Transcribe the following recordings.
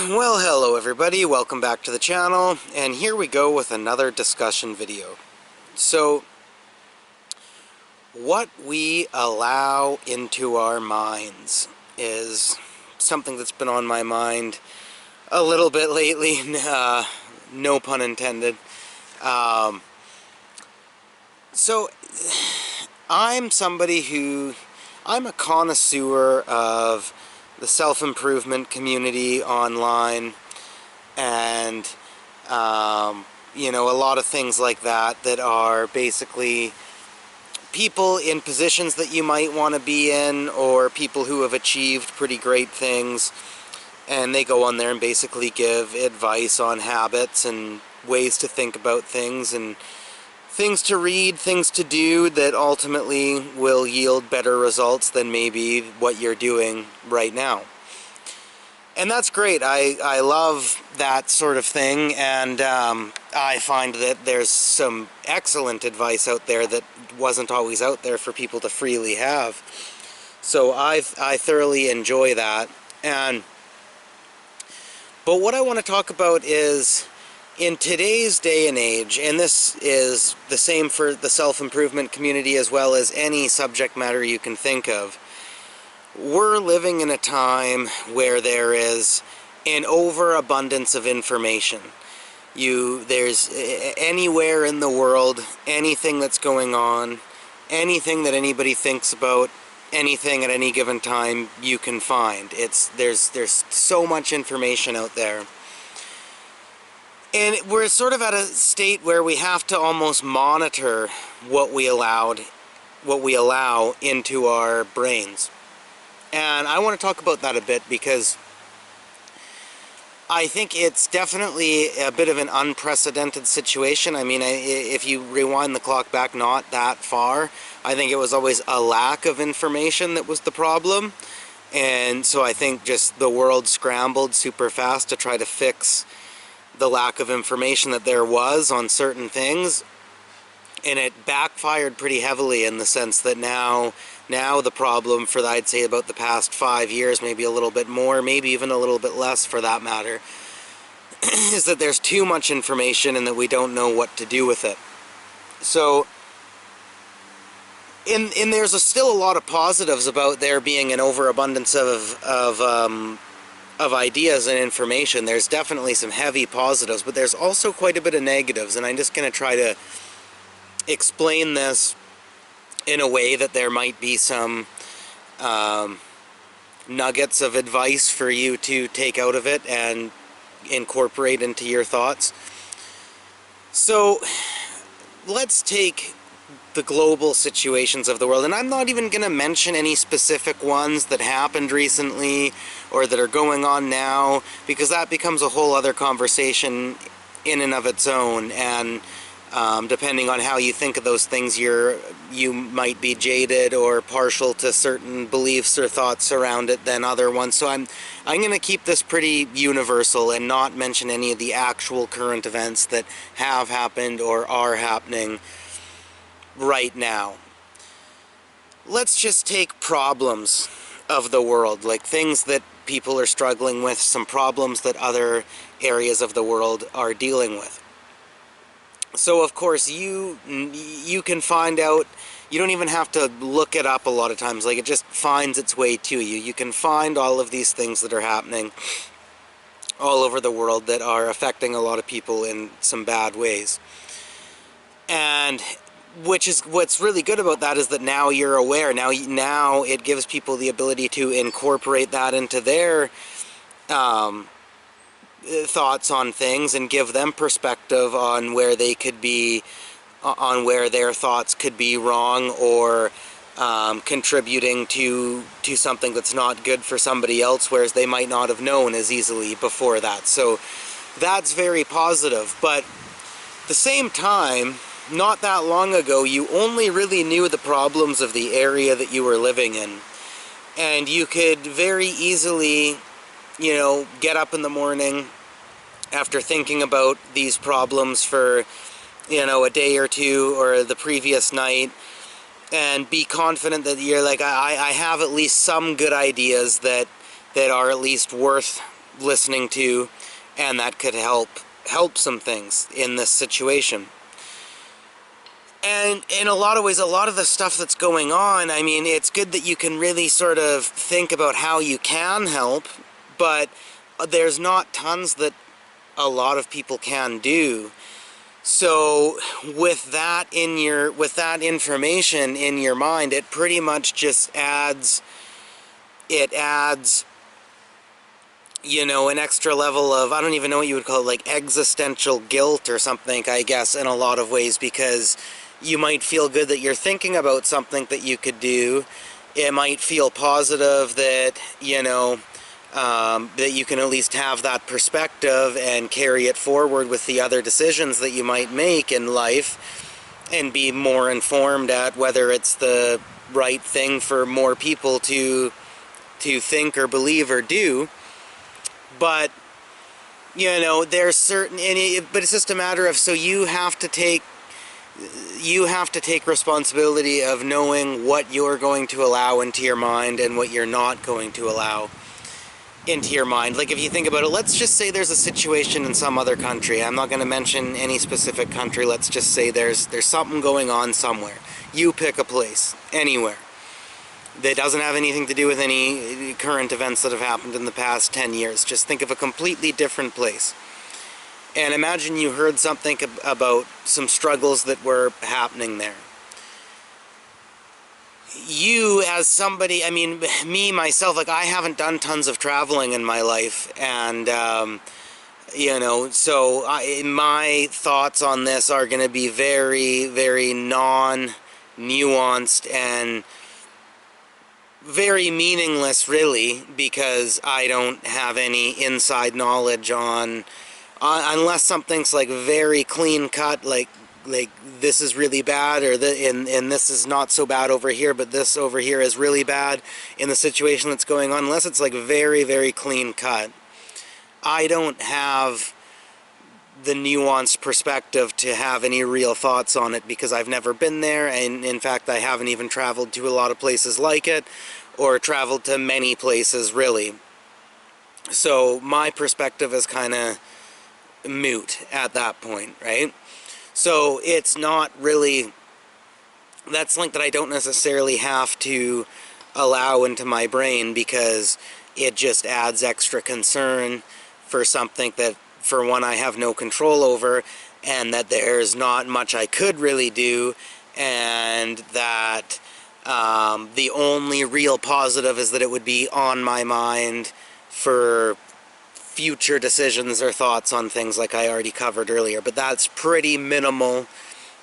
Well, hello everybody, welcome back to the channel, and here we go with another discussion video. So, what we allow into our minds is something that's been on my mind a little bit lately, no pun intended. So, I'm a connoisseur of the self-improvement community online, and you know, a lot of things like that that are basically people in positions that you might want to be in, or people who have achieved pretty great things, and they go on there and basically give advice on habits and ways to think about things and things to read, things to do that ultimately will yield better results than maybe what you're doing right now. And that's great. I love that sort of thing, and I find that there's some excellent advice out there that wasn't always out there for people to freely have. So I thoroughly enjoy that. But what I want to talk about is, in today's day and age, and this is the same for the self-improvement community as well as any subject matter you can think of, we're living in a time where there is an overabundance of information. There's anywhere in the world, anything that's going on, anything that anybody thinks about, anything at any given time you can find. There's so much information out there. And we're sort of at a state where we have to almost monitor what we allow into our brains. And I want to talk about that a bit, because I think it's definitely a bit of an unprecedented situation. I mean, if you rewind the clock back not that far, I think it was always a lack of information that was the problem. And so I think just the world scrambled super fast to try to fix the lack of information that there was on certain things, and it backfired pretty heavily in the sense that now the problem for, I'd say, about the past 5 years, maybe a little bit more, maybe even a little bit less for that matter, is that there's too much information and that we don't know what to do with it. So, and there's still a lot of positives about there being an overabundance of ideas and information. There's definitely some heavy positives, but there's also quite a bit of negatives, and I'm just going to try to explain this in a way that there might be some nuggets of advice for you to take out of it and incorporate into your thoughts. So let's take the global situations of the world, and I'm not even going to mention any specific ones that happened recently or that are going on now, because that becomes a whole other conversation in and of its own, and depending on how you think of those things, you might be jaded or partial to certain beliefs or thoughts around it than other ones. So I'm going to keep this pretty universal and not mention any of the actual current events that have happened or are happening right now. Let's just take problems of the world, like things that people are struggling with, some problems that other areas of the world are dealing with. So of course you can find out, you don't even have to look it up a lot of times, like it just finds its way to you. You can find all of these things that are happening all over the world that are affecting a lot of people in some bad ways. And what's really good about that is that now you're aware. Now it gives people the ability to incorporate that into their thoughts on things and give them perspective on where they could be, on where their thoughts could be wrong, or contributing to something that's not good for somebody else, whereas they might not have known as easily before that. So that's very positive. But at the same time, not that long ago, you only really knew the problems of the area that you were living in. And you could very easily, you know, get up in the morning after thinking about these problems for, you know, a day or two or the previous night, and be confident that you're like, I have at least some good ideas that are at least worth listening to, and that could help some things in this situation. And in a lot of ways, a lot of the stuff that's going on, I mean, it's good that you can really sort of think about how you can help, but there's not tons that a lot of people can do. So with that information in your mind, it pretty much just adds, you know, an extra level of, I don't even know what you would call it, like existential guilt or something, I guess, in a lot of ways, because you might feel good that you're thinking about something that you could do. It might feel positive that, you know, that you can at least have that perspective and carry it forward with the other decisions that you might make in life, and be more informed at whether it's the right thing for more people to think or believe or do. But, you know, there's certain, but it's just a matter of, so you have to take responsibility of knowing what you're going to allow into your mind and what you're not going to allow into your mind. Like, if you think about it, let's just say there's a situation in some other country. I'm not going to mention any specific country. Let's just say there's something going on somewhere. You pick a place, anywhere, that doesn't have anything to do with any current events that have happened in the past 10 years. Just think of a completely different place. And imagine you heard something about some struggles that were happening there. You, as somebody, I mean, me, myself, like, I haven't done tons of traveling in my life, and, you know, so my thoughts on this are going to be very, very non-nuanced and very meaningless, really, because I don't have any inside knowledge on, unless something's like very clean cut, like this is really bad, or and this is not so bad over here, but this over here is really bad in the situation that's going on. Unless it's like very, very clean cut, I don't have the nuanced perspective to have any real thoughts on it, because I've never been there, and in fact I haven't even traveled to a lot of places like it, or traveled to many places really. So my perspective is kind of moot at that point, right? So it's not really, that's something that I don't necessarily have to allow into my brain, because it just adds extra concern for something that, for one, I have no control over, and that there's not much I could really do, and that the only real positive is that it would be on my mind for future decisions or thoughts on things like I already covered earlier. But that's pretty minimal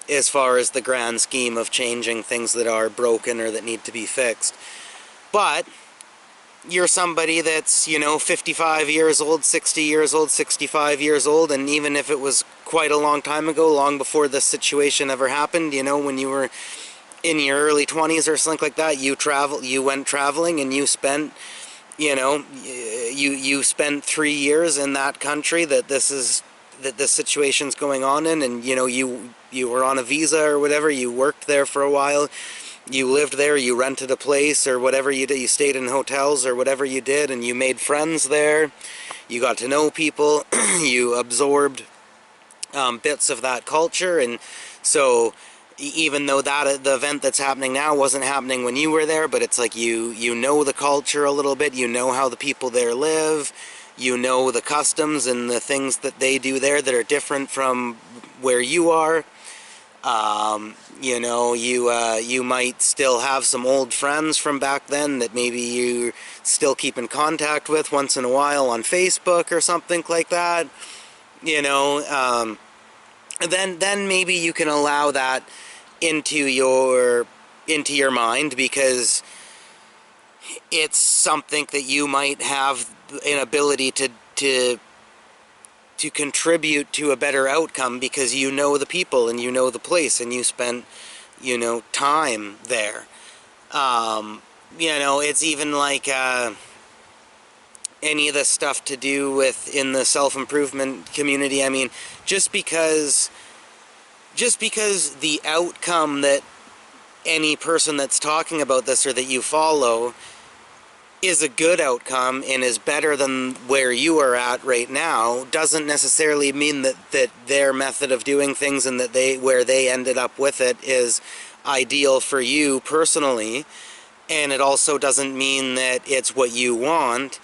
as far as the grand scheme of changing things that are broken or that need to be fixed. But you're somebody that's, you know, 55 years old, 60 years old, 65 years old, and even if it was quite a long time ago, long before this situation ever happened, you know, when you were in your early 20s or something like that, you went traveling, and you spent, you know, you spent 3 years in that country that this situation's going on in, and, you know, you were on a visa or whatever, you worked there for a while, you lived there, you rented a place or whatever you did, you stayed in hotels or whatever you did, and you made friends there, you got to know people, you absorbed bits of that culture. And so even though the event that's happening now wasn't happening when you were there, but it's like you know the culture a little bit, you know how the people there live, you know the customs and the things that they do there that are different from where you are. You know, you might still have some old friends from back then that maybe you still keep in contact with once in a while on Facebook or something like that. You know, then maybe you can allow that into your mind, because it's something that you might have an ability to contribute to a better outcome, because you know the people and you know the place and you spent, you know, time there. You know, it's even like any of the stuff to do with in the self-improvement community. I mean, just because the outcome that any person that's talking about this or that you follow is a good outcome and is better than where you are at right now doesn't necessarily mean that their method of doing things and that where they ended up with it is ideal for you personally, and it also doesn't mean that it's what you want,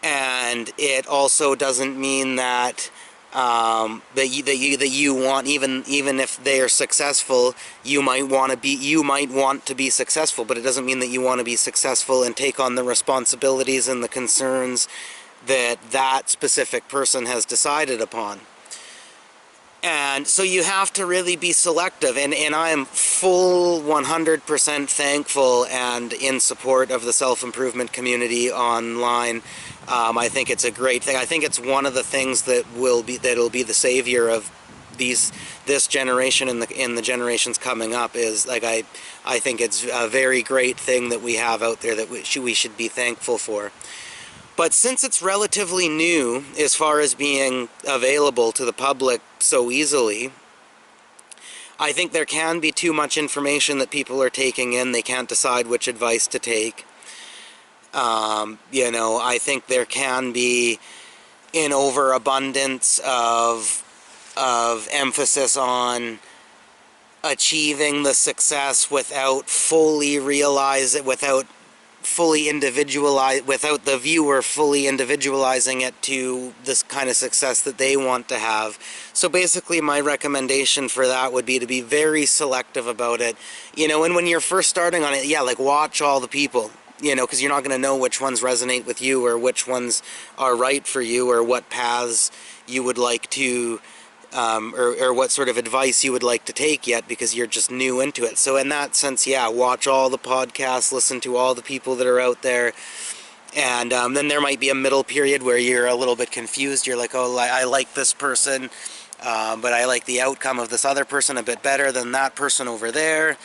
and it also doesn't mean that that you want, even if they are successful, you might want to be successful, but it doesn't mean that you want to be successful and take on the responsibilities and the concerns that specific person has decided upon. And so you have to really be selective, and I am full 100% thankful and in support of the self-improvement community online. I think it's a great thing. I think it's one of the things that'll be the savior of this generation and the generations coming up. Is like I think it's a very great thing that we have out there that we should be thankful for. But since it's relatively new as far as being available to the public so easily, I think there can be too much information that people are taking in. They can't decide which advice to take. You know, I think there can be an overabundance of emphasis on achieving the success without fully realize it, without the viewer fully individualizing it to this kind of success that they want to have. So basically my recommendation for that would be to be very selective about it. You know, and when you're first starting on it, yeah, like watch all the people, you know, because you're not going to know which ones resonate with you or which ones are right for you or what paths you would like to or what sort of advice you would like to take yet, because you're just new into it. So in that sense, yeah, watch all the podcasts, listen to all the people that are out there, and then there might be a middle period where you're a little bit confused. You're like, oh, I like this person, but I like the outcome of this other person a bit better than that person over there.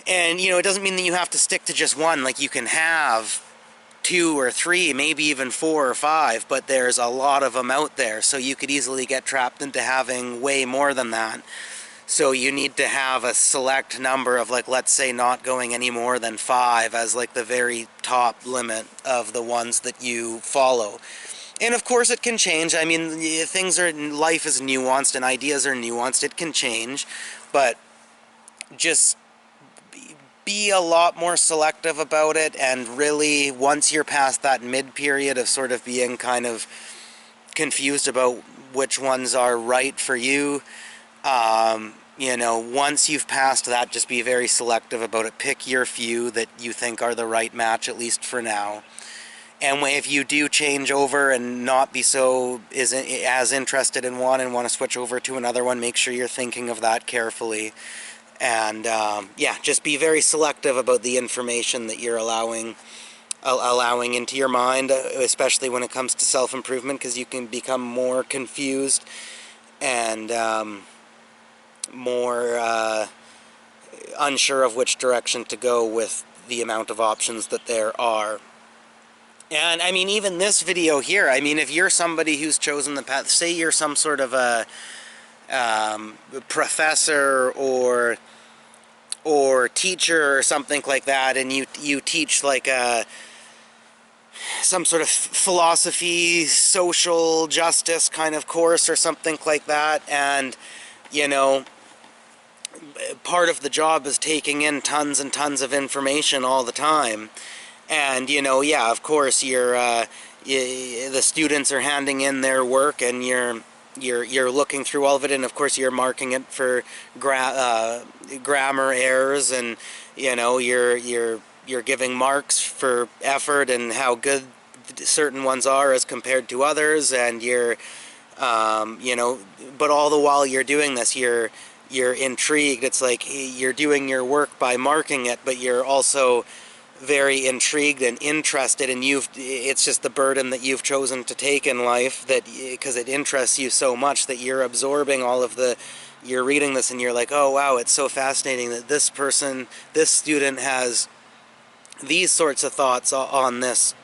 And, you know, it doesn't mean that you have to stick to just one. Like, you can have 2 or 3, maybe even 4 or 5, but there's a lot of them out there, so you could easily get trapped into having way more than that. So you need to have a select number of, like, let's say not going any more than 5 as like the very top limit of the ones that you follow. And of course it can change. I mean, life is nuanced and ideas are nuanced. It can change, but just be a lot more selective about it, and really, once you're past that mid-period of sort of being kind of confused about which ones are right for you, you know, once you've passed that, just be very selective about it. Pick your few that you think are the right match, at least for now. And if you do change over and not be as interested in one and want to switch over to another one, make sure you're thinking of that carefully. And yeah, just be very selective about the information that you're allowing into your mind, especially when it comes to self-improvement, because you can become more confused and more unsure of which direction to go with the amount of options that there are. And I mean, even this video here, I mean, if you're somebody who's chosen the path, say you're some sort of a professor or teacher or something like that, and you teach like some sort of philosophy, social justice kind of course or something like that, and you know, part of the job is taking in tons and tons of information all the time. And you know, yeah, of course the students are handing in their work, and you're looking through all of it, and of course you're marking it for grammar errors, and you know, you're giving marks for effort and how good certain ones are as compared to others, and you're you know, but all the while you're doing this, you're intrigued. It's like you're doing your work by marking it, but you're also very intrigued and interested, and it's just the burden that you've chosen to take in life, that because it interests you so much that you're absorbing all of you're reading this, and you're like, oh wow, it's so fascinating that this student has these sorts of thoughts on this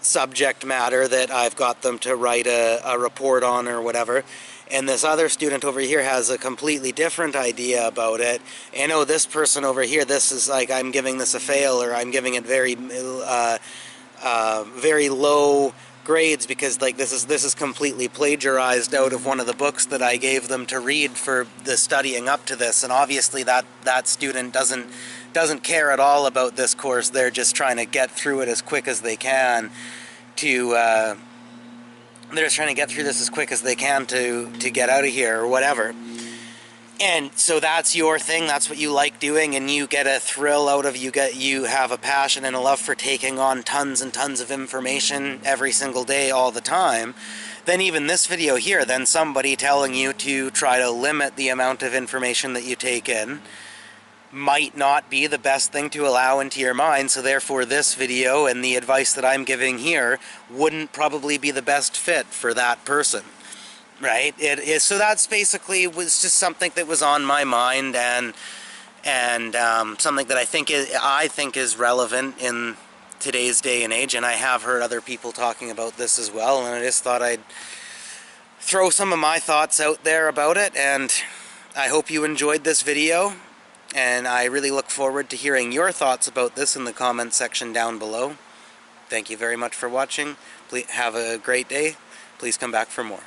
subject matter that I've got them to write a report on or whatever. and this other student over here has a completely different idea about it, and oh, this person over here, this is like, I'm giving this a fail, or I'm giving it very very low grades because like this is completely plagiarized out of one of the books that I gave them to read for the studying up to this. And obviously that student doesn't care at all about this course. They're just trying to get through it as quick as they can to they're just trying to get through this as quick as they can to get out of here or whatever. And so that's your thing, that's what you like doing, and you get a thrill out of, you have a passion and a love for taking on tons and tons of information every single day, all the time. Then even this video here, then somebody telling you to try to limit the amount of information that you take in might not be the best thing to allow into your mind, so therefore this video and the advice that I'm giving here wouldn't probably be the best fit for that person. Right? It is. So that's basically was just something that was on my mind, and something that I think is relevant in today's day and age. And I have heard other people talking about this as well, and I just thought I'd throw some of my thoughts out there about it. And I hope you enjoyed this video, and I really look forward to hearing your thoughts about this in the comments section down below. Thank you very much for watching. Please have a great day. Please come back for more.